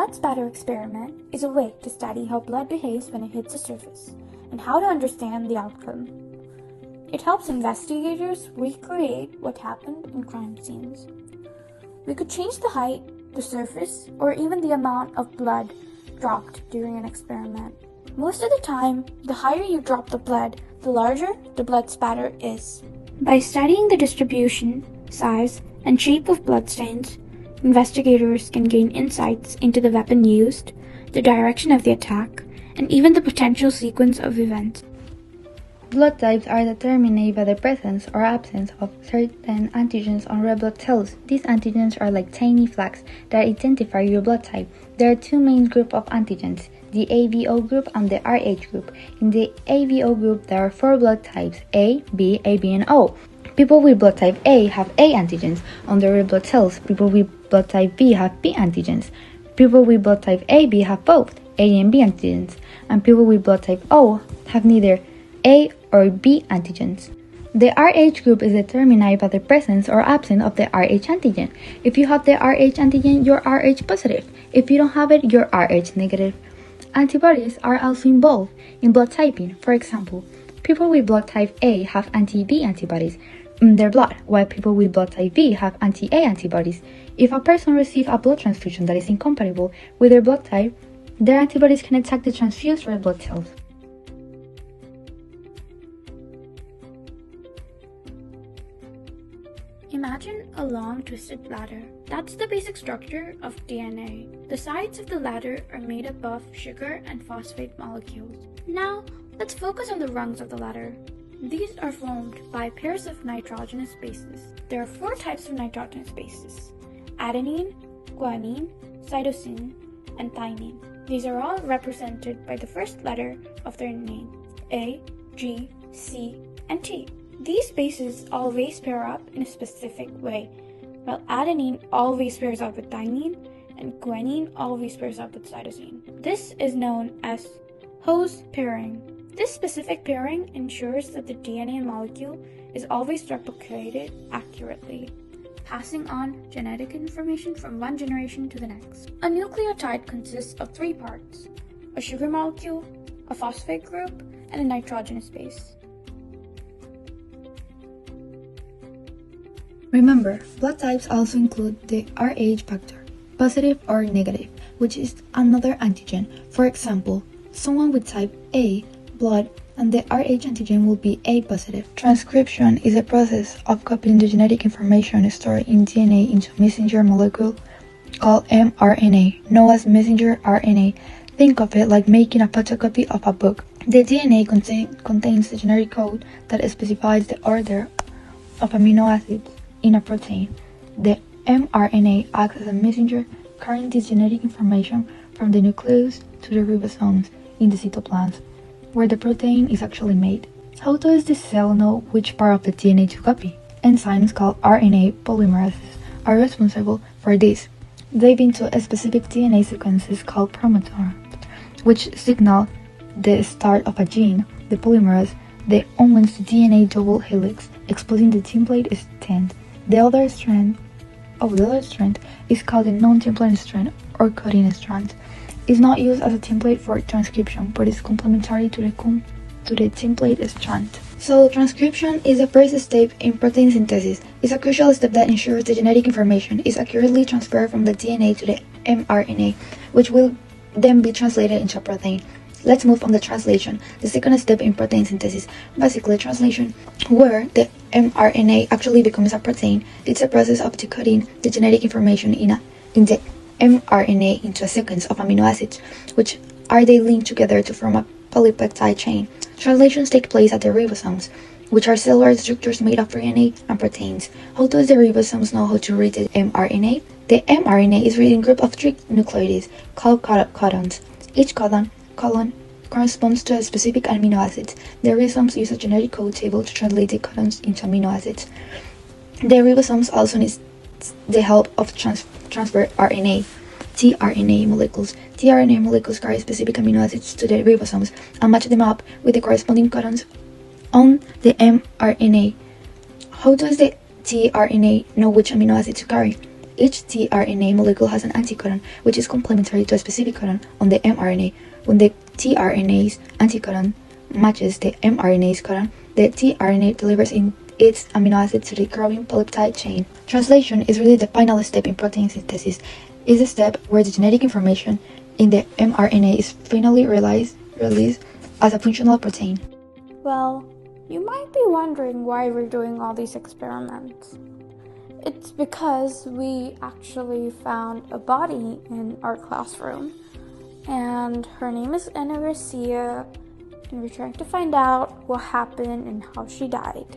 blood spatter experiment is a way to study how blood behaves when it hits the surface and how to understand the outcome. It helps investigators recreate what happened in crime scenes. We could change the height, the surface, or even the amount of blood dropped during an experiment. Most of the time, the higher you drop the blood, the larger the blood spatter is. By studying the distribution, size, and shape of bloodstains, investigators can gain insights into the weapon used, the direction of the attack, and even the potential sequence of events. Blood types are determined by the presence or absence of certain antigens on red blood cells. These antigens are like tiny flags that identify your blood type. There are two main groups of antigens, the AVO group and the RH group. In the AVO group, there are four blood types, A, B, AB, and O. People with blood type A have A antigens on their red blood cells. People with blood type B have B antigens. People with blood type AB have both A and B antigens. And people with blood type O have neither A or B antigens. The RH group is determined by the presence or absence of the RH antigen. If you have the RH antigen, you're RH positive. If you don't have it, you're RH negative. Antibodies are also involved in blood typing. For example, people with blood type A have anti-B antibodies in their blood, while people with blood type B have anti-A antibodies. If a person receives a blood transfusion that is incompatible with their blood type, their antibodies can attack the transfused red blood cells. Imagine a long twisted ladder. That's the basic structure of DNA. The sides of the ladder are made up of sugar and phosphate molecules. Now, let's focus on the rungs of the ladder. These are formed by pairs of nitrogenous bases. There are four types of nitrogenous bases: adenine, guanine, cytosine, and thymine. These are all represented by the first letter of their name, A, G, C, and T. These bases always pair up in a specific way, while adenine always pairs up with thymine and guanine always pairs up with cytosine. This is known as Ho's pairing. This specific pairing ensures that the DNA molecule is always replicated accurately, passing on genetic information from one generation to the next. A nucleotide consists of three parts: a sugar molecule, a phosphate group, and a nitrogenous base. Remember, blood types also include the Rh factor, positive or negative, which is another antigen. For example, someone with type A blood and the Rh antigen will be A positive. Transcription is a process of copying the genetic information stored in DNA into a messenger molecule called mRNA, known as messenger RNA. Think of it like making a photocopy of a book. The DNA contains the genetic code that specifies the order of amino acids in a protein. The mRNA acts as a messenger, carrying this genetic information from the nucleus to the ribosomes in the cytoplasm, where the protein is actually made. How does the cell know which part of the DNA to copy? Enzymes called RNA polymerases are responsible for this. They bind to a specific DNA sequences called promoters, which signal the start of a gene. The polymerase then unwinds the DNA double helix, exposing the template strand. The other strand is called the non-template strand or coding strand. It's not used as a template for transcription, but is complementary to the template strand. So transcription is the first step in protein synthesis. It's a crucial step that ensures the genetic information is accurately transferred from the DNA to the mRNA, which will then be translated into a protein. Let's move on to translation, the second step in protein synthesis. Basically, translation, where the mRNA actually becomes a protein. It's a process of decoding the genetic information in the mRNA into a sequence of amino acids, which are they linked together to form a polypeptide chain. Translations take place at the ribosomes, which are cellular structures made of RNA and proteins. How does the ribosomes know how to read the mRNA? The mRNA is reading a group of three nucleotides called codons. Each codon corresponds to a specific amino acid. The ribosomes use a genetic code table to translate the codons into amino acids. The ribosomes also need the help of transfer RNA, tRNA molecules. tRNA molecules carry specific amino acids to the ribosomes and match them up with the corresponding codons on the mRNA. How does the tRNA know which amino acid to carry? Each tRNA molecule has an anticodon, which is complementary to a specific codon on the mRNA. When the tRNA's anticodon matches the mRNA's codon, the tRNA delivers its amino acid to the growing polypeptide chain. Translation is really the final step in protein synthesis. It's a step where the genetic information in the mRNA is finally released as a functional protein. Well, you might be wondering why we're doing all these experiments. It's because we actually found a body in our classroom, and her name is Ana Garcia, and we're trying to find out what happened and how she died.